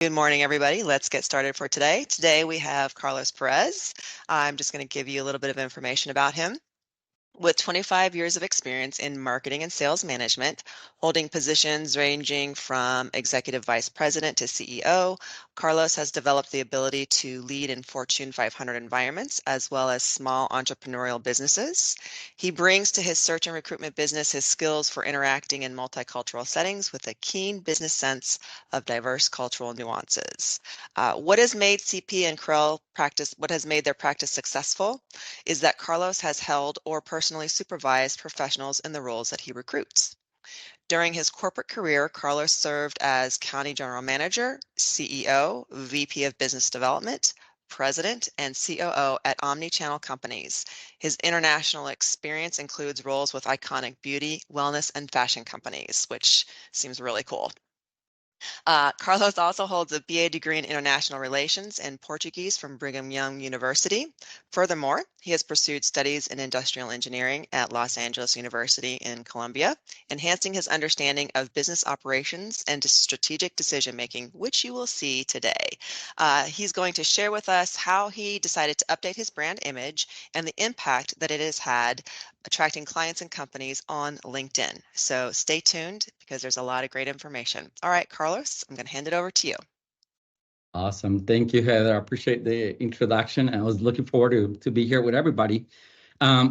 Good morning, everybody. Let's get started for today. Today we have Carlos Perez. I'm just going to give you a little bit of information about him. With 25 years of experience in marketing and sales management, holding positions ranging from executive vice president to CEO, Carlos has developed the ability to lead in Fortune 500 environments as well as small entrepreneurial businesses. He brings to his search and recruitment business his skills for interacting in multicultural settings with a keen business sense of diverse cultural nuances. What has made CP&Krell practice, what has made their practice successful is that Carlos has held or personally supervised professionals in the roles that he recruits. During his corporate career, Carlos served as County General Manager, CEO, VP of Business Development, President, and COO at omnichannel companies. His international experience includes roles with iconic beauty, wellness, and fashion companies, which seems really cool. Carlos also holds a BA degree in International Relations and Portuguese from Brigham Young University. Furthermore, he has pursued studies in industrial engineering at Los Angeles University in Colombia, enhancing his understanding of business operations and strategic decision-making, which you will see today. He's going to share with us how he decided to update his brand image and the impact that it has had attracting clients and companies on LinkedIn. So stay tuned because there's a lot of great information. All right, Carlos, I'm going to hand it over to you. Awesome. Thank you, Heather. I appreciate the introduction. I was looking forward to be here with everybody.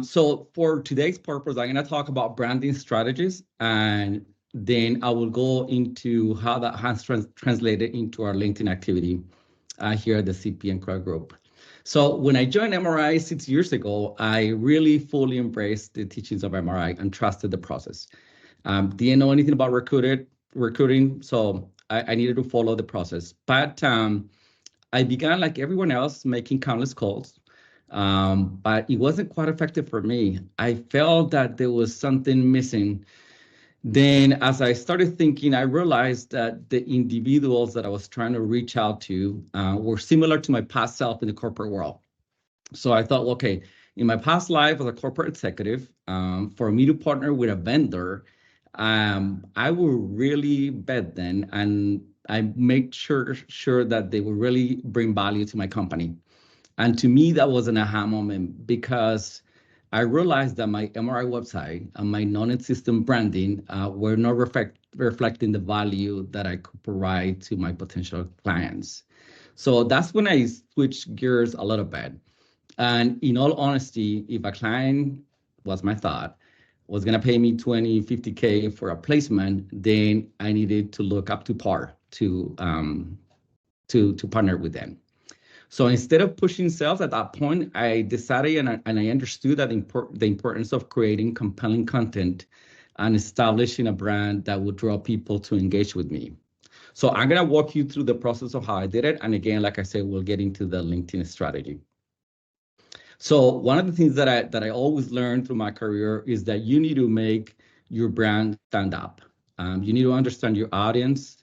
So for today's purpose, I'm going to talk about branding strategies, and then I will go into how that has translated into our LinkedIn activity here at the CP&Krell Group. So when I joined MRI 6 years ago, I really fully embraced the teachings of MRI and trusted the process. Didn't know anything about recruiting, so I needed to follow the process. But I began, like everyone else, making countless calls, but it wasn't quite effective for me. I felt that there was something missing. Then as I started thinking, I realized that the individuals that I was trying to reach out to were similar to my past self in the corporate world. So I thought, okay, in my past life as a corporate executive, for me to partner with a vendor, I will really bet then, and I make sure that they will really bring value to my company. And to me, that was an aha moment because I realized that my MRI website and my non-existent branding were not reflecting the value that I could provide to my potential clients. So that's when I switched gears a little bit. And in all honesty, if a client was my thought, was going to pay me 20, 50K for a placement, then I needed to look up to par to partner with them. So instead of pushing sales at that point, I decided and I understood that the importance of creating compelling content and establishing a brand that would draw people to engage with me. So I'm going to walk you through the process of how I did it. And again, like I said, we'll get into the LinkedIn strategy. So one of the things that I always learned through my career is that you need to make your brand stand up. You need to understand your audience,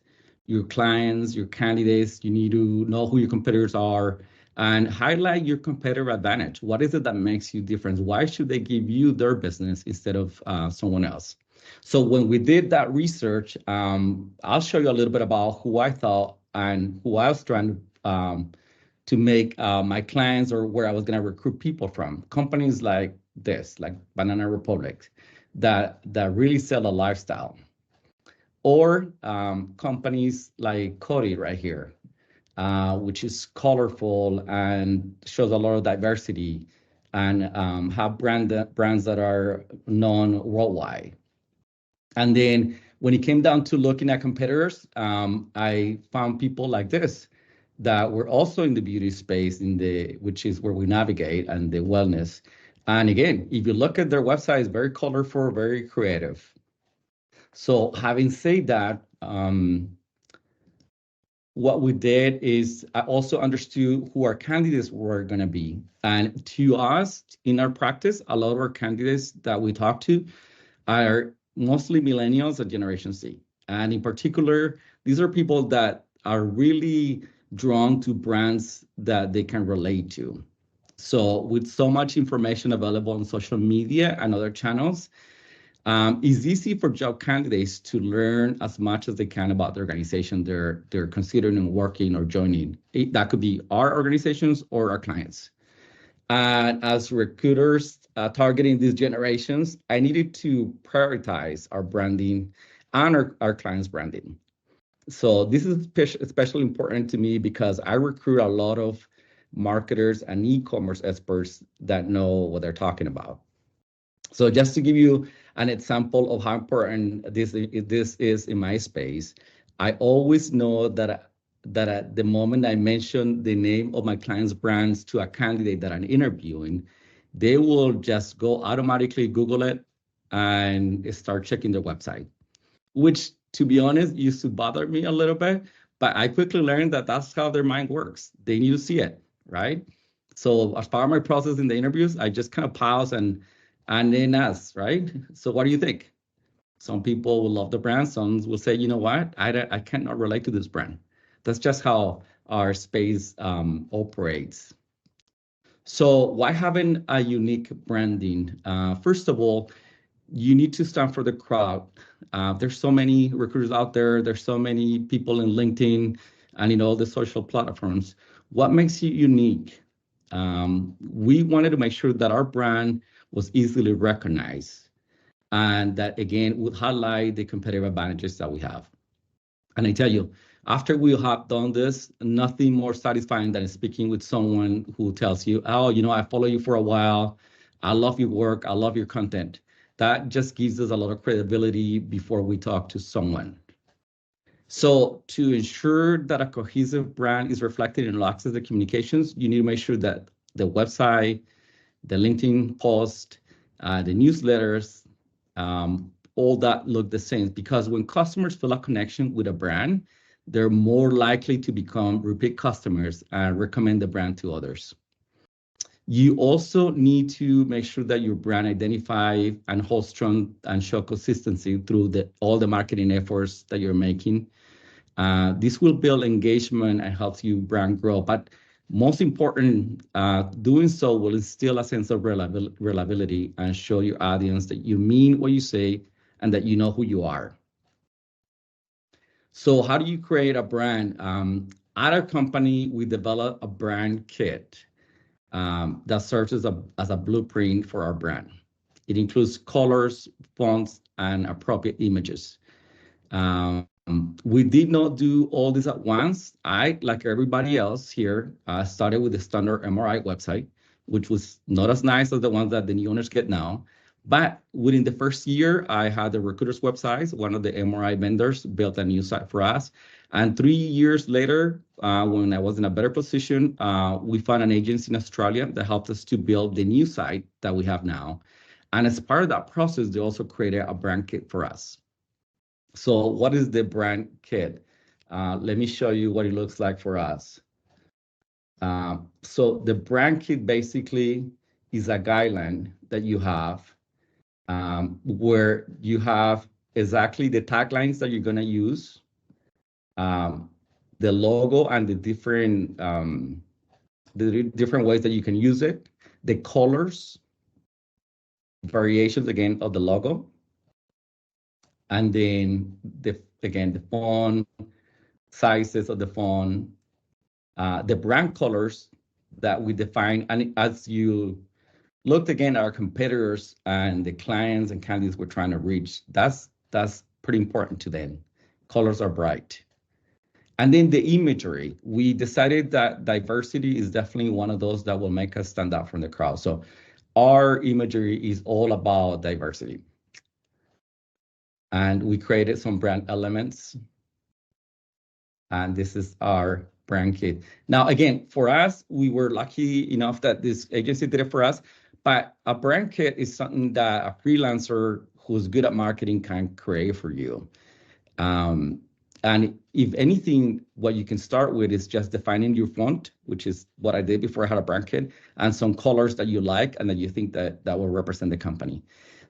your clients, your candidates. You need to know who your competitors are and highlight your competitive advantage. What is it that makes you different? Why should they give you their business instead of someone else? So when we did that research, I'll show you a little bit about who I thought and who I was trying to make my clients or where I was going to recruit people from. Companies like this, like Banana Republic, that really sell a lifestyle. Or companies like Cody right here, which is colorful and shows a lot of diversity and have brands that are known worldwide. And then when it came down to looking at competitors, I found people like this that were also in the beauty space, which is where we navigate, and the wellness. And again, if you look at their website, it's very colorful, very creative. So having said that, what we did is I also understood who our candidates were going to be. And to us, in our practice, a lot of our candidates that we talk to are mostly millennials and Generation Z. And in particular, these are people that are really drawn to brands that they can relate to. So with so much information available on social media and other channels, It's easy for job candidates to learn as much as they can about the organization they're considering working or joining. That could be our organizations or our clients. And as recruiters targeting these generations, I needed to prioritize our branding and our clients' branding. So this is especially important to me because I recruit a lot of marketers and e-commerce experts that know what they're talking about. So just to give you an example of how important this is in my space, I always know that at the moment I mention the name of my client's brands to a candidate that I'm interviewing, they will just go automatically Google it and start checking their website, which, to be honest, used to bother me a little bit. But I quickly learned that that's how their mind works. They need to see it, right? So as part of my process in the interviews, I just kind of pause and then ask, right? So what do you think? Some people will love the brand. Some will say, you know what? I cannot relate to this brand. That's just how our space operates. So why having a unique branding? First of all, you need to stand for the crowd. There's so many recruiters out there. There's so many people in LinkedIn and in all the social platforms. What makes you unique? We wanted to make sure that our brand was easily recognized and that, again, would highlight the competitive advantages that we have. And I tell you, after we have done this, nothing more satisfying than speaking with someone who tells you, oh, I follow you for a while. I love your work. I love your content. That just gives us a lot of credibility before we talk to someone. So to ensure that a cohesive brand is reflected in all access to communications, you need to make sure that the website, the LinkedIn post, the newsletters, all that look the same, because when customers feel a connection with a brand, they're more likely to become repeat customers and recommend the brand to others. You also need to make sure that your brand identify and hold strong and show consistency through all the marketing efforts that you're making. This will build engagement and helps you brand grow. But most important, doing so will instill a sense of reliability and show your audience that you mean what you say and that you know who you are. So how do you create a brand? At our company, we develop a brand kit that serves as a blueprint for our brand. It includes colors, fonts, and appropriate images. We did not do all this at once. I, like everybody else here, started with the standard MRI website, which was not as nice as the ones that the new owners get now. But within the first year, I had the recruiters' websites. One of the MRI vendors built a new site for us. And 3 years later, when I was in a better position, we found an agency in Australia that helped us to build the new site that we have now. And as part of that process, they also created a brand kit for us. So what is the brand kit? Let me show you what it looks like for us. So the brand kit basically is a guideline that you have where you have exactly the taglines that you're going to use, the logo and the different ways that you can use it, the colors, variations again of the logo, and then the font, sizes of the font, the brand colors that we define. And as you looked again at our competitors and the clients and candidates we're trying to reach, that's pretty important to them. Colors are bright. And then the imagery, we decided that diversity is definitely one of those that will make us stand out from the crowd. So our imagery is all about diversity. And we created some brand elements. And this is our brand kit. Now, again, for us, we were lucky enough that this agency did it for us. But a brand kit is something that a freelancer who's good at marketing can create for you. And if anything, what you can start with is just defining your font, which is what I did before I had a brand kit, and some colors that you like and that you think that will represent the company.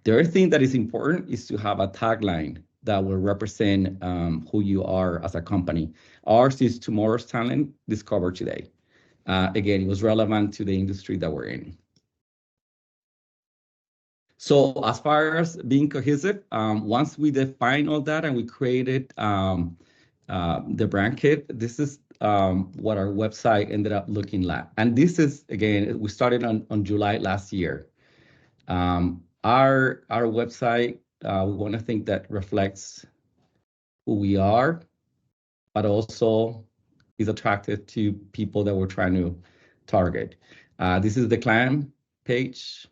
The other thing that is important is to have a tagline that will represent who you are as a company. Ours is tomorrow's talent discovered today. Again, it was relevant to the industry that we're in. So as far as being cohesive, once we define all that and we created the brand kit, this is what our website ended up looking like. And this is, again, we started on July last year. Our website, we want to think that reflects who we are, but also is attractive to people that we're trying to target. This is the client page.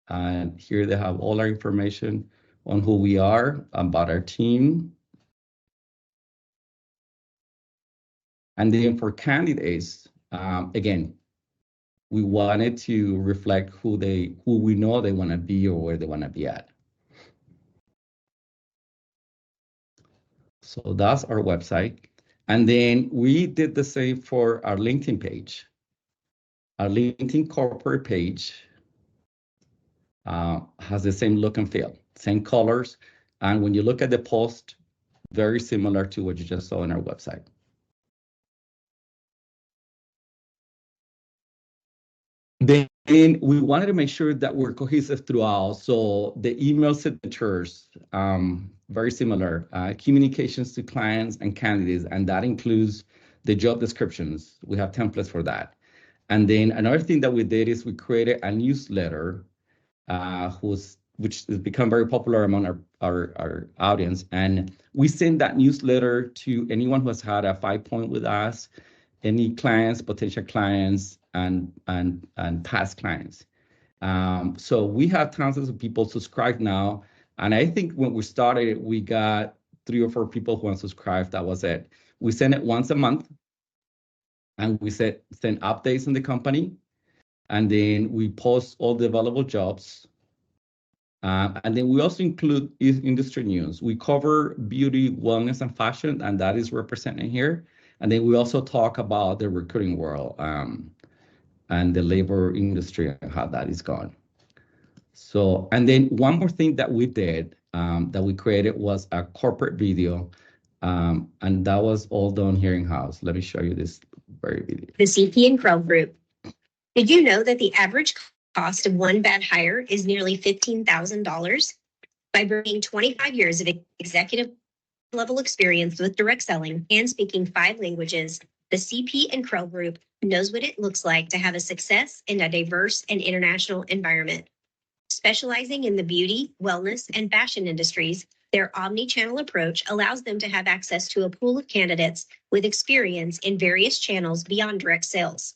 And here they have all our information on who we are, about our team. And then for candidates, again, we wanted to reflect who we know they want to be or where they want to be at. So that's our website. And then we did the same for our LinkedIn page. Our LinkedIn corporate page has the same look and feel, same colors. And when you look at the post, very similar to what you just saw on our website. Then we wanted to make sure that we're cohesive throughout. So the email signatures, very similar, communications to clients and candidates, and that includes the job descriptions. We have templates for that. And then another thing that we did is we created a newsletter, which has become very popular among our audience. And we send that newsletter to anyone who has had a 5-point with us, any clients, potential clients, and past clients. So we have thousands of people subscribed now. And I think when we started, we got 3 or 4 people who unsubscribed. That was it. We send it once a month, and we send updates on the company. And then we post all the available jobs. And then we also include industry news. We cover beauty, wellness, and fashion, and that is represented here. And then we also talk about the recruiting world and the labor industry and how that is going. So, and then one more thing that we did, that we created, was a corporate video. And that was all done here in-house. Let me show you this very video. The CP&Krell Group. Did you know that the average cost of one bad hire is nearly $15,000? By bringing 25 years of executive level experience with direct selling and speaking 5 languages, the CP&Krell Group knows what it looks like to have a success in a diverse and international environment. Specializing in the beauty, wellness, and fashion industries, their omni-channel approach allows them to have access to a pool of candidates with experience in various channels beyond direct sales.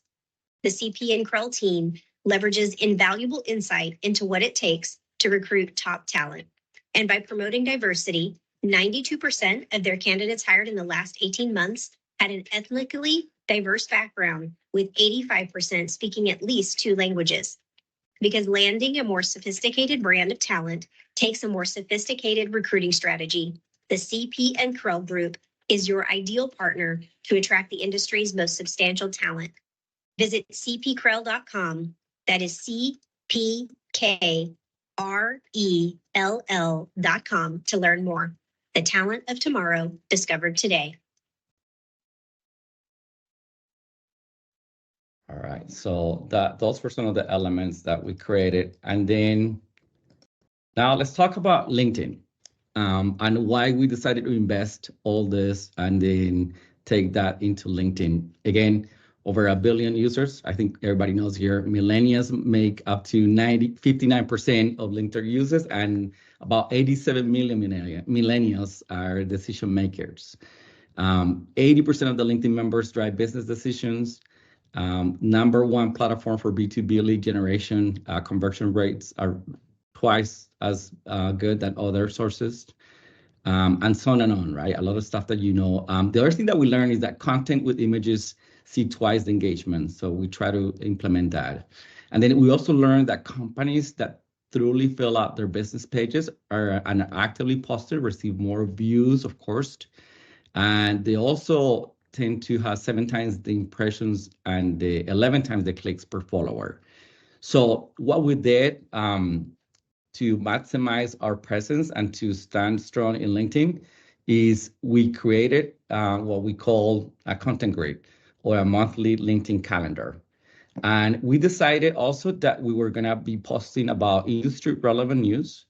The CP&Krell team leverages invaluable insight into what it takes to recruit top talent. And by promoting diversity, 92% of their candidates hired in the last 18 months had an ethnically diverse background, with 85% speaking at least 2 languages. Because landing a more sophisticated brand of talent takes a more sophisticated recruiting strategy, the CP&Krell Group is your ideal partner to attract the industry's most substantial talent. Visit cpkrell.com. That is CPKRELL.com to learn more. The talent of tomorrow discovered today. All right, so those were some of the elements that we created. And then now let's talk about LinkedIn, and why we decided to invest all this and then take that into LinkedIn. Again, over 1 billion users. I think everybody knows here, millennials make up to 59% of LinkedIn users, and about 87 million millennials are decision makers. 80% of the LinkedIn members drive business decisions. Number 1 platform for B2B lead generation. Conversion rates are twice as good than other sources. And so on, right? A lot of stuff that you know. The other thing that we learned is that content with images see twice the engagement. So we try to implement that. And then we also learned that companies that truly fill out their business pages and actively posted receive more views, of course. And they also tend to have 7 times the impressions and 11 times the clicks per follower. So what we did to maximize our presence and to stand strong in LinkedIn is we created what we call a content grid, or a monthly LinkedIn calendar. And we decided also that we were going to be posting about industry relevant news.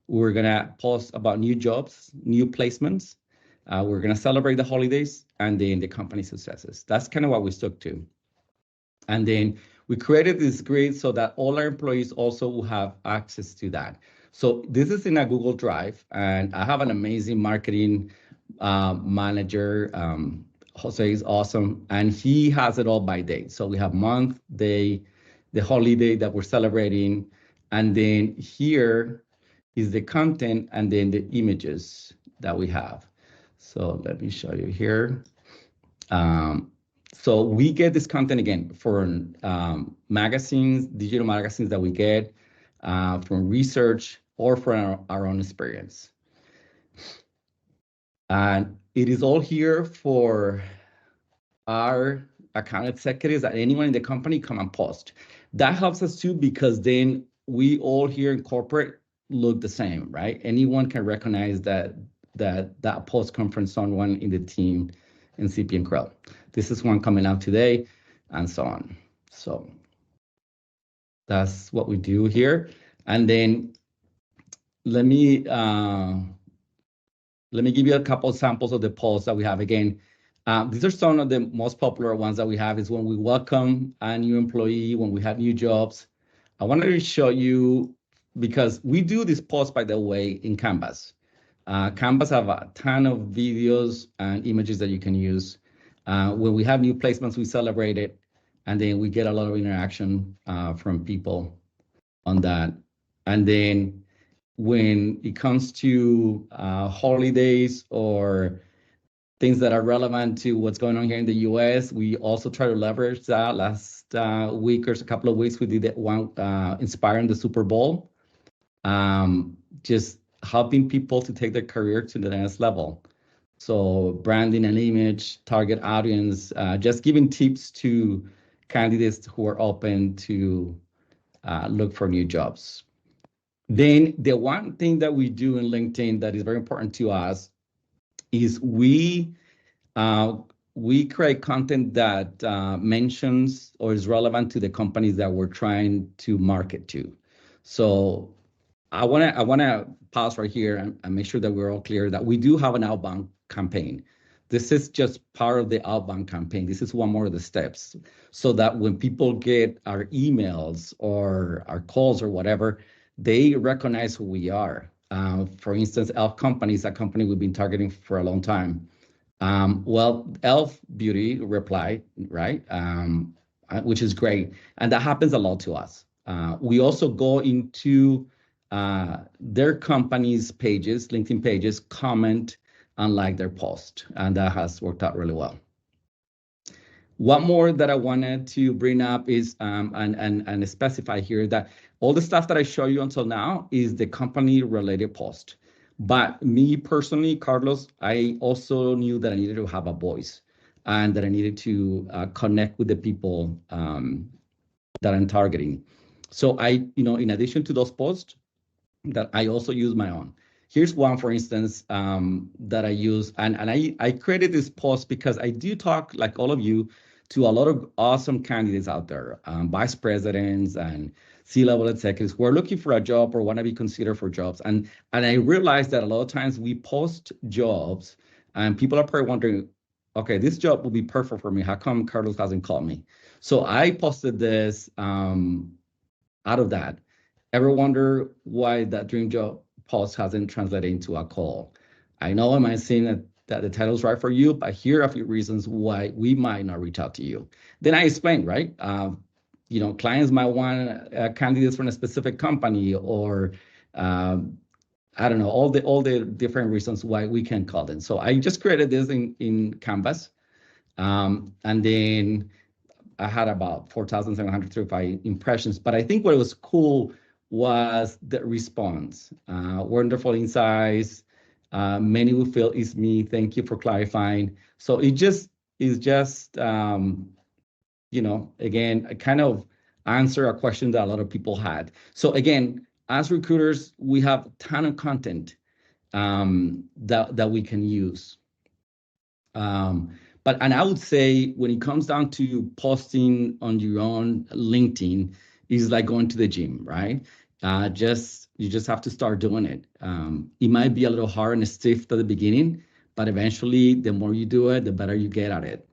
We were going to post about new jobs, new placements. We're going to celebrate the holidays and then the company successes. That's kind of what we stuck to. And then we created this grid so that all our employees also will have access to that. So this is in a Google Drive, and I have an amazing marketing manager. Jose is awesome, and he has it all by date. So we have month, day, the holiday that we're celebrating, and then here is the content and then the images that we have. So let me show you here. So we get this content again for magazines, digital magazines that we get from research or from our own experience. And it is all here for our account executives and anyone in the company come and post. That helps us too, because then we all here in corporate look the same, right? Anyone can recognize that post come from someone in the team in CP&Krell. This is one coming out today, and so on. So that's what we do here. And then let me give you a couple of samples of the posts that we have. Again, these are some of the most popular ones that we have. Is when we welcome a new employee, when we have new jobs. I wanted to show you, because we do this post, by the way, in Canvas. Canvas have a ton of videos and images that you can use. When we have new placements, we celebrate it, and then we get a lot of interaction from people on that. And then when it comes to holidays or things that are relevant to what's going on here in the US, we also try to leverage that. Last week or a couple of weeks, we did that one inspiring the Super Bowl, just helping people to take their career to the next level. So branding and image, target audience, just giving tips to candidates who are open to look for new jobs. Then the one thing that we do in LinkedIn that is very important to us is we create content that mentions or is relevant to the companies that we're trying to market to. So I wanna pause right here and make sure that we're all clear that we do have an outbound campaign. This is just part of the outbound campaign. This is one more of the steps, so that when people get our emails or our calls or whatever, they recognize who we are. For instance, Elf Company is a company we've been targeting for a long time. Well, Elf Beauty replied, right? Which is great. And that happens a lot to us. We also go into their company's pages, LinkedIn pages, comment and like their post. And that has worked out really well. One more that I wanted to bring up is, and specify here, that all the stuff that I show you until now is the company related post. But me personally, Carlos, I also knew that I needed to have a voice and that I needed to connect with the people that I'm targeting. So I, in addition to those posts, that I also use my own. Here's one, for instance, that I use, and I created this post because I do talk, like all of you, to a lot of awesome candidates out there, vice presidents and C-level executives who are looking for a job or want to be considered for jobs. And I realized that a lot of times we post jobs and people are probably wondering, okay, this job will be perfect for me. How come Carlos hasn't called me? So I posted this out of that. Ever wonder why that dream job post hasn't translated into a call? I know I might seem that the title's right for you, but here are a few reasons why we might not reach out to you. Then I explained, right? Clients might want candidates from a specific company, or I don't know, all the different reasons why we can call them. So I just created this in Canvas, and then I had about 4,735 impressions. But I think what was cool was the response. Wonderful insights. Many will feel it's me. Thank you for clarifying. So it just is just, again, I kind of answer a question that a lot of people had. So again, as recruiters, we have a ton of content that we can use. And I would say when it comes down to posting on your own LinkedIn, is like going to the gym, right? You just have to start doing it. It might be a little hard and stiff at the beginning, but eventually, the more you do it, the better you get at it.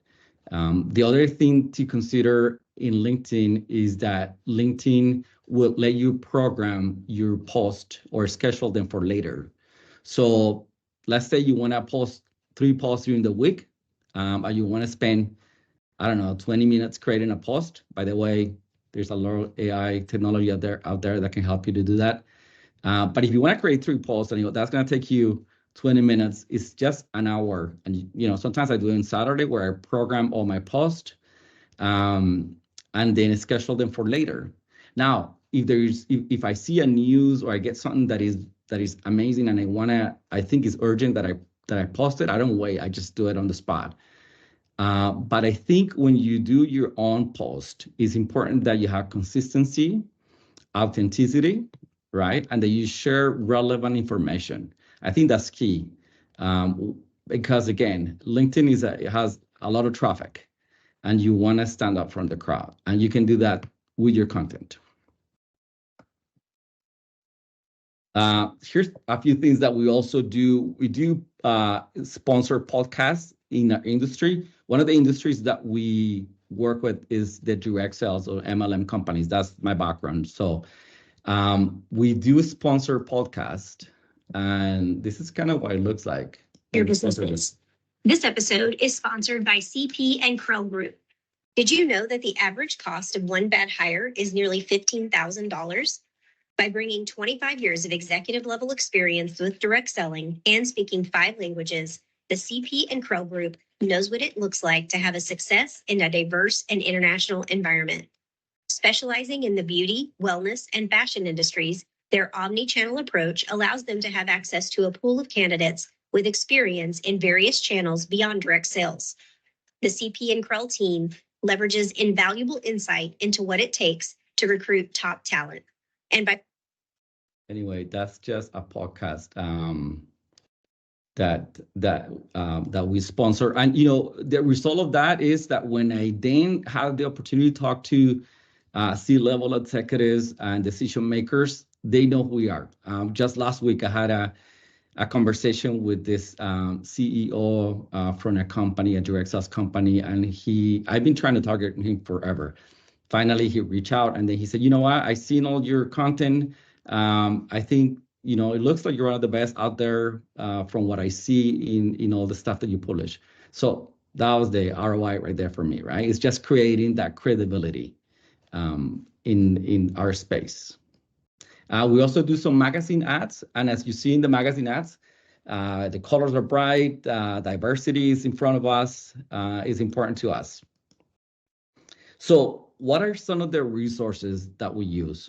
The other thing to consider in LinkedIn is that LinkedIn will let you program your post or schedule them for later. So let's say you want to post 3 posts during the week, and you want to spend, I don't know, 20 minutes creating a post. By the way, there's a lot of AI technology out there that can help you to do that. But if you want to create 3 posts, and that's going to take you 20 minutes, it's just an hour. And sometimes I do it on Saturday where I program all my posts, and then schedule them for later. Now, if I see a news or I get something that is amazing and I think is urgent that I post it, I don't wait. I just do it on the spot. But I think when you do your own post, it's important that you have consistency, authenticity, right? And that you share relevant information. I think that's key. Because again, LinkedIn it has a lot of traffic and you want to stand up from the crowd. And you can do that with your content. Here's a few things that we also do. We do sponsor podcasts in our industry. One of the industries that we work with is the direct sales or MLM companies. That's my background. So we do sponsor podcasts, and this is kind of what it looks like. Your business is. This episode is sponsored by CP&Krell Group. Did you know that the average cost of one bad hire is nearly $15,000? By bringing 25 years of executive level experience with direct selling and speaking 5 languages, the CP&Krell Group knows what it looks like to have a success in a diverse and international environment. Specializing in the beauty, wellness, and fashion industries, their omni-channel approach allows them to have access to a pool of candidates with experience in various channels beyond direct sales. The CP&Krell team leverages invaluable insight into what it takes to recruit top talent. Anyway, that's just a podcast that we sponsor, and the result of that is that when I then have the opportunity to talk to C-level executives and decision makers, they know who we are. Just last week, I had a conversation with this CEO from a company, a direct sales company, and I've been trying to target him forever. Finally, he reached out and then he said, "You know what? I've seen all your content. I think it looks like you're one of the best out there from what I see in all the stuff that you publish." So that was the ROI right there for me, right? It's just creating that credibility in our space. We also do some magazine ads, and as you see in the magazine ads, the colors are bright, diversity is in front of us, is important to us. So what are some of the resources that we use?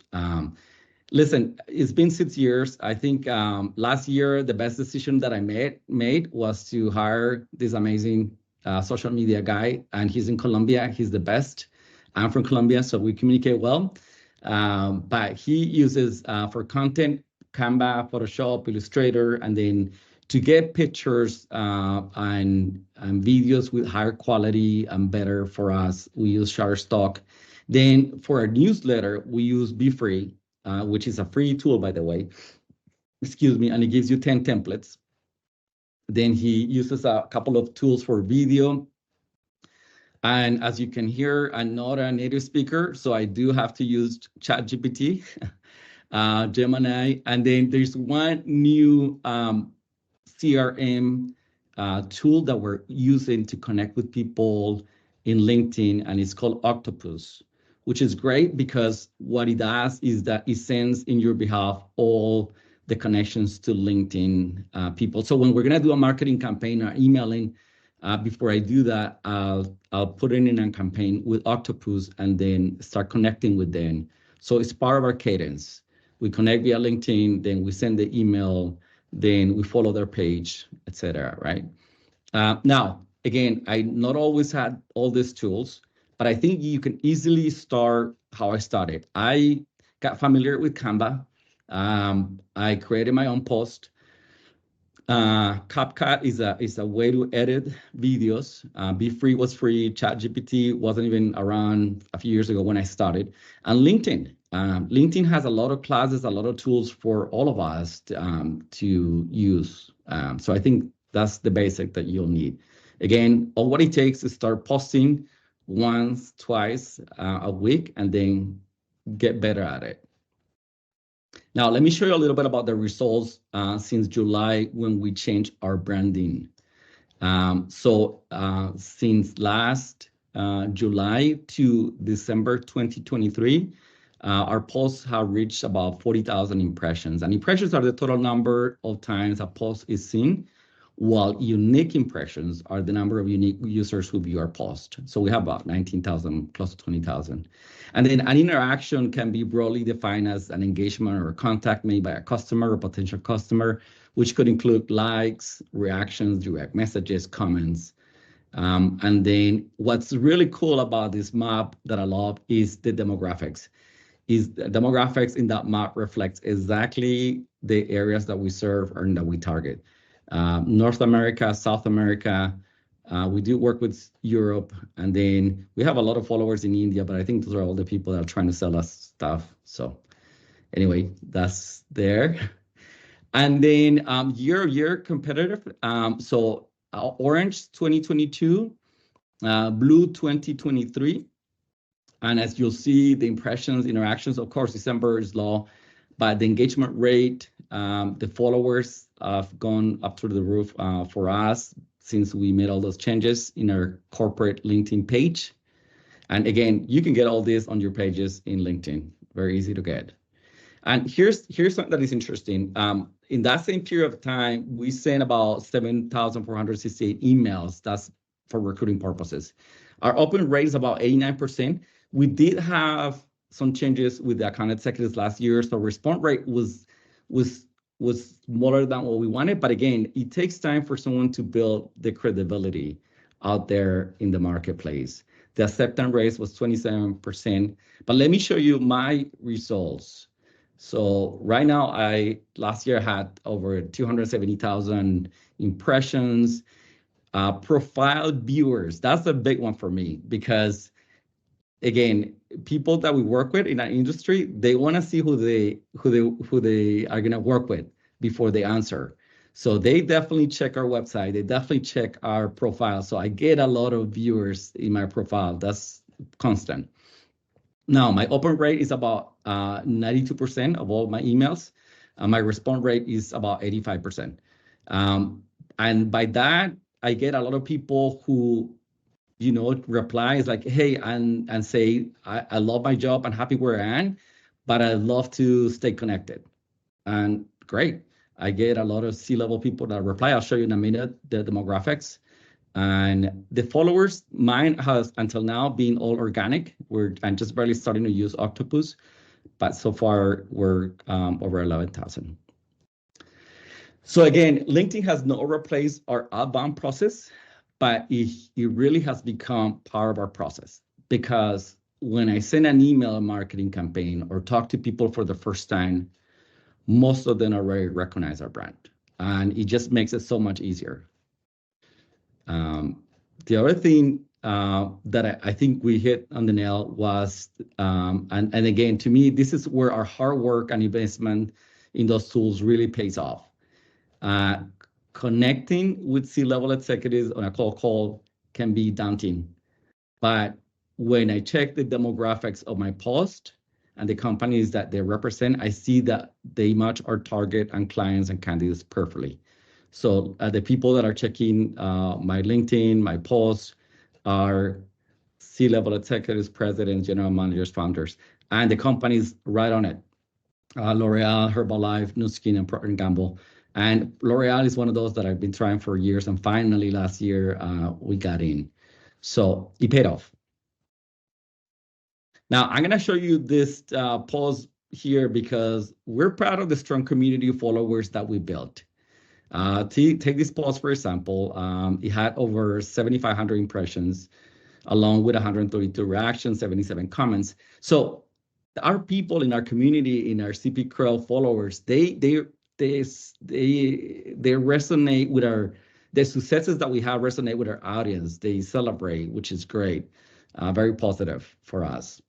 Listen, it's been 6 years. I think last year, the best decision that I made was to hire this amazing social media guy, and he's in Colombia. He's the best. I'm from Colombia, so we communicate well. But he uses for content, Canva, Photoshop, Illustrator, and then to get pictures and videos with higher quality and better for us, we use Shutterstock. Then for our newsletter, we use BeFree, which is a free tool, by the way. Excuse me, and it gives you 10 templates. Then he uses a couple of tools for video. And as you can hear, I'm not a native speaker, so I do have to use ChatGPT, Gemini. And then there's one new CRM tool that we're using to connect with people in LinkedIn, and it's called Octopus, which is great because what it does is that it sends in your behalf all the connections to LinkedIn people. So when we're gonna do a marketing campaign or emailing, before I do that, I'll put it in a campaign with Octopus and then start connecting with them. So it's part of our cadence. We connect via LinkedIn, then we send the email, then we follow their page, etc. Right? Now, again, I not always had all these tools, but I think you can easily start how I started. I got familiar with Canva. I created my own post. CapCut is a way to edit videos. Be Free was free. ChatGPT wasn't even around a few years ago when I started. And LinkedIn. LinkedIn has a lot of classes, a lot of tools for all of us to use. So I think that's the basic that you'll need. Again, all what it takes is start posting once, twice a week, and then get better at it. Now, let me show you a little bit about the results since July when we changed our branding. Since last July to December 2023, our posts have reached about 40,000 impressions. And impressions are the total number of times a post is seen, while unique impressions are the number of unique users who view our post. So we have about 19,000, close to 20,000. And then an interaction can be broadly defined as an engagement or a contact made by a customer or potential customer, which could include likes, reactions, direct messages, comments. And then what's really cool about this map that I love is the demographics. The demographics in that map reflects exactly the areas that we serve and that we target. North America, South America, we do work with Europe, and then we have a lot of followers in India, but I think those are all the people that are trying to sell us stuff. So anyway, that's there. And then year competitive. Orange 2022, blue 2023. And as you'll see, the impressions, interactions, of course, December is low, but the engagement rate, the followers have gone up through the roof for us since we made all those changes in our corporate LinkedIn page. And again, you can get all this on your pages in LinkedIn. Very easy to get. And here's something that is interesting. In that same period of time, we sent about 7,468 emails. That's for recruiting purposes. Our open rate is about 89%. We did have some changes with the account executives last year, so response rate was smaller than what we wanted. But again, it takes time for someone to build the credibility out there in the marketplace. The acceptance rate was 27%. But let me show you my results. So right now, last year had over 270,000 impressions. Profile viewers, that's a big one for me because, again, people that we work with in our industry, they want to see who they are going to work with before they answer. So they definitely check our website. They definitely check our profile. So I get a lot of viewers in my profile. That's constant. Now, my open rate is about 92% of all my emails. My response rate is about 85%. And by that, I get a lot of people who, replies like, hey, and say, I love my job, I'm happy where I am, but I love to stay connected. And great. I get a lot of C-level people that reply. I'll show you in a minute the demographics. And the followers, mine has until now been all organic. I'm just barely starting to use Octopus, but so far we're over 11,000. So again, LinkedIn has not replaced our outbound process, but it really has become part of our process, because when I send an email marketing campaign or talk to people for the first time, most of them already recognize our brand, and it just makes it so much easier. The other thing that I think we hit on the nail was, and again, to me, this is where our hard work and investment in those tools really pays off. Connecting with C-level executives on a cold call can be daunting. But when I check the demographics of my post and the companies that they represent, I see that they match our target and clients and candidates perfectly. So the people that are checking my LinkedIn, my posts, are C-level executives, presidents, general managers, founders, and the companies right on it. L'Oreal, Herbalife, Nu Skin, and Procter & Gamble. And L'Oreal is one of those that I've been trying for years, and finally last year we got in. So it paid off. Now I'm going to show you this post here because we're proud of the strong community of followers that we built. Take this post, for example. It had over 7,500 impressions, along with 132 reactions, 77 comments. So our people in our community, in our CP&Krell followers, they they resonate with the successes that we have resonate with our audience. They celebrate, which is great, very positive for us.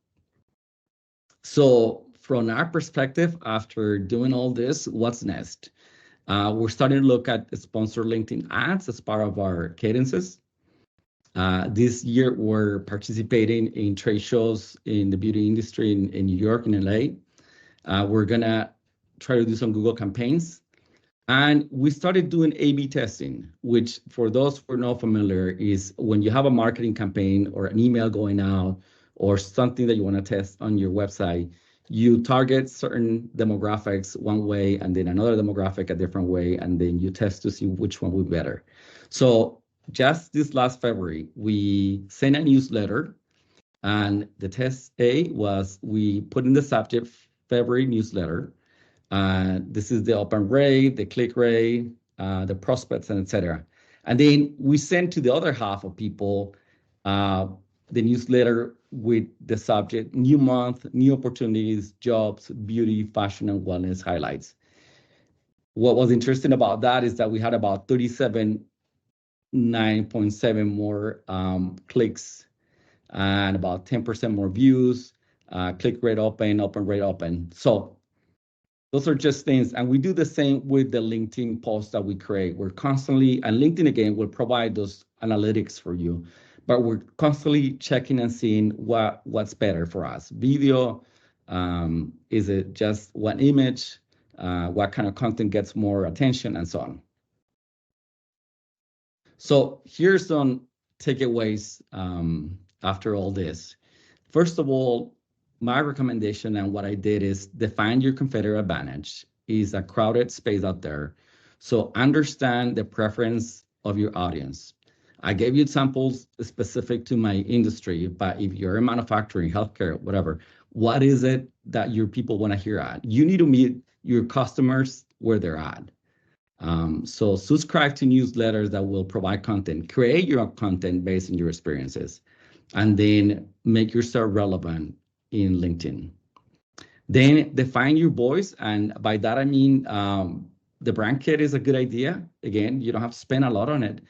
So from our perspective, after doing all this, what's next? We're starting to look at sponsored LinkedIn ads as part of our cadences. This year, we're participating in trade shows in the beauty industry in New York and LA. We're going to try to do some Google campaigns. And we started doing A/B testing, which for those who are not familiar is when you have a marketing campaign or an email going out or something that you want to test on your website, you target certain demographics one way and then another demographic a different way, and then you test to see which one would be better. So just this last February, we sent a newsletter, and the test A was we put in the subject February newsletter. This is the open rate, the click rate, the prospects, and etc. And then we send to the other half of people the newsletter with the subject new month, new opportunities, jobs, beauty, fashion, and wellness highlights. What was interesting about that is that we had about 9.7 more clicks and about 10% more views, click rate open rate open. So those are just things. And we do the same with the LinkedIn posts that we create. We're constantly, and LinkedIn again will provide those analytics for you, but we're constantly checking and seeing what's better for us. Video, is it just one image? What kind of content gets more attention, and so on. So here's some takeaways after all this. First of all, my recommendation and what I did is define your competitive advantage. Is a crowded space out there. So understand the preference of your audience. I gave you examples specific to my industry, but if you're in manufacturing, healthcare, whatever, what is it that your people want to hear at? You need to meet your customers where they're at. So subscribe to newsletters that will provide content. Create your own content based on your experiences, and then make yourself relevant in LinkedIn. Then define your voice, and by that I mean the brand kit is a good idea. Again, you don't have to spend a lot on it,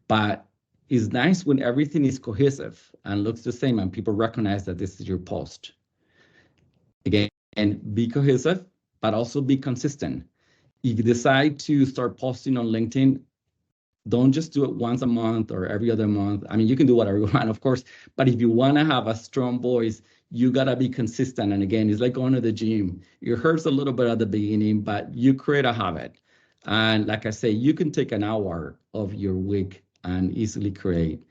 but it's nice when everything is cohesive and looks the same and people recognize that this is your post. Again, and be cohesive, but also be consistent. If you decide to start posting on LinkedIn, don't just do it once a month or every other month. I mean, you can do whatever you want, of course, but if you want to have a strong voice, you got to be consistent. And again, it's like going to the gym. It hurts a little bit at the beginning, but you create a habit. And like I say, you can take an hour of your week and easily create,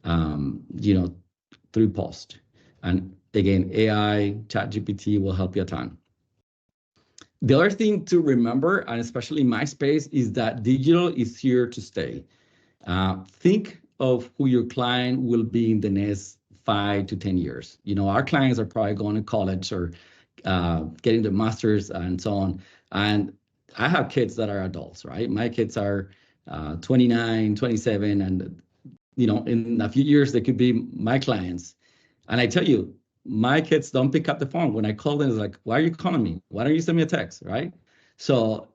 3 posts. And again, AI, ChatGPT will help you a ton. The other thing to remember, and especially in my space, is that digital is here to stay. Think of who your client will be in the next 5 to 10 years. Our clients are probably going to college or getting their masters and so on. And I have kids that are adults, right? My kids are 29, 27, and in a few years, they could be my clients. And I tell you, my kids don't pick up the phone. When I call them, it's like, why are you calling me? Why don't you send me a text, right? So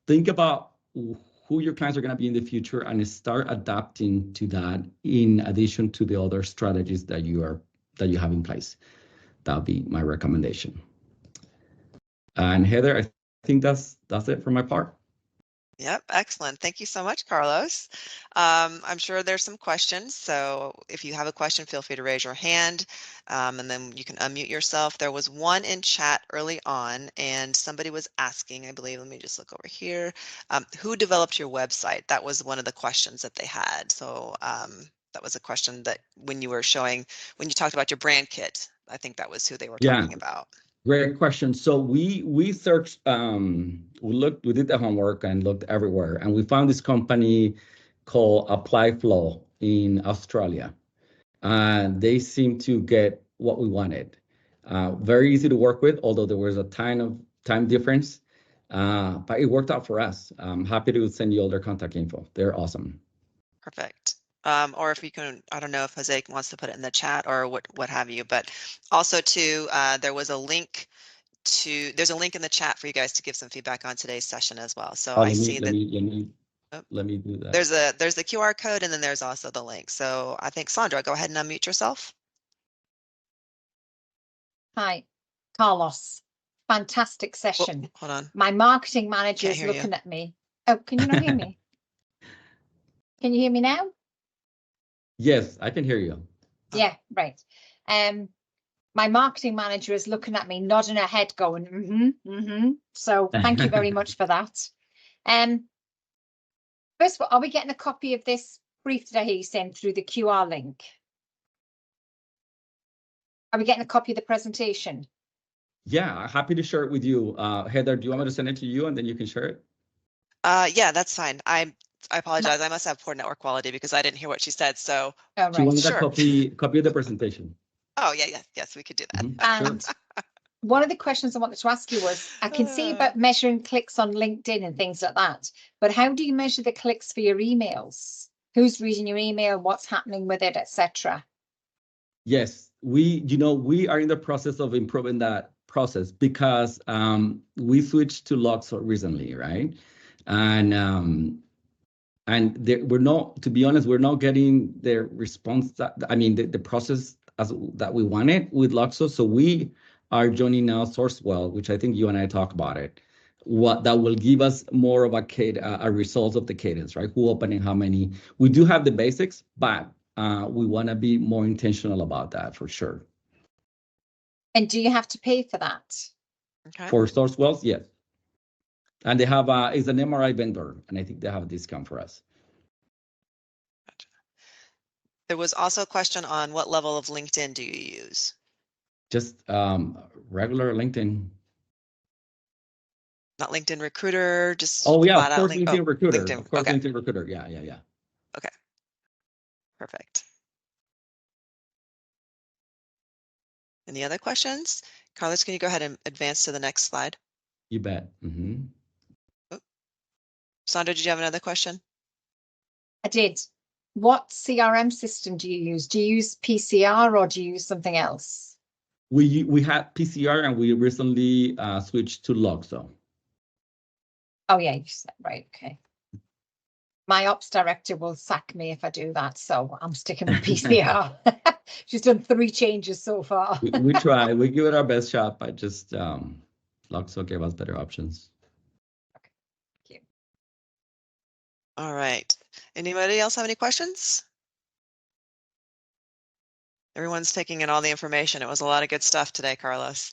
think about who your clients are going to be in the future and start adapting to that in addition to the other strategies that you have in place. That'll be my recommendation. And Heather, I think that's it for my part. Yep, excellent. Thank you so much, Carlos. I'm sure there's some questions, so if you have a question, feel free to raise your hand, and then you can unmute yourself. There was one in chat early on, and somebody was asking, I believe, let me just look over here, who developed your website? That was one of the questions that they had. So that was a question that when you talked about your brand kit, I think that was who they were talking about. Great question. So we searched, we did the homework and looked everywhere, and we found this company called Apply Flow in Australia. And they seem to get what we wanted. Very easy to work with, although there was a time difference, but it worked out for us. I'm happy to send you all their contact info. They're awesome. Perfect. Or if you can, I don't know if Jose wants to put it in the chat or what have you, but also too, there was a link there's a link in the chat for you guys to give some feedback on today's session as well. So Oh, I see that oh, let me do that. there's the QR code and then there's also the link. So I think Sandra, go ahead and unmute yourself. Hi, Carlos. Fantastic session. Whoop, hold on. My marketing manager Can't is hear you. looking at me. Oh, can you not hear me? Can you hear me now? Yes, I can hear you. Yeah, right. My marketing manager is looking at me, nodding her head, going, So thank you very much for that. First of all, are we getting a copy of this brief that I hear you send through the QR link? Are we getting a copy of the presentation? Yeah, happy to share it with you. Heather, do you want me to send it to you and then you can share it? Yeah, that's fine. I apologize. I must have poor network quality because I didn't hear what she said. So Oh, Do you right. want Sure. a copy of the presentation? Oh, yeah, yes, we could do that. And one of the questions I wanted to ask you was, I can see about measuring clicks on LinkedIn and things like that, but how do you measure the clicks for your emails? Who's reading your email? What's happening with it, etc.? Yes, we are in the process of improving that process because we switched to Luxor recently, right? And we're not, to be honest, we're not getting the response the process that we wanted with Luxor. So we are joining now Sourcewell, which I think you and I talk about it. What that will give us more of a result of the cadence, right? Who opening how many? We do have the basics, but we want to be more intentional about that for sure. And do you have to pay for that? Okay. For Sourcewells, yes. And they have is an MRI vendor, and I think they have a discount for us. Gotcha. There was also a question on what level of LinkedIn do you use? Just regular LinkedIn. Not LinkedIn Recruiter, just Oh yeah, flat of out course, LinkedIn Recruiter. LinkedIn. Of course, Okay. LinkedIn Recruiter. Yeah. Okay. Perfect. Any other questions? Carlos, can you go ahead and advance to the next slide? You bet. Sandra, did you have another question? I did. What CRM system do you use? Do you use PCR or do you use something else? We had PCR and we recently switched to Luxor. Oh yeah, you said right. Okay. My ops director will sack me if I do that, so I'm sticking with PCR. She's done 3 changes so far. we try. We give it our best shot, but just Luxor gave us better options. Okay. Thank you. All right. Anybody else have any questions? Everyone's taking in all the information. It was a lot of good stuff today, Carlos.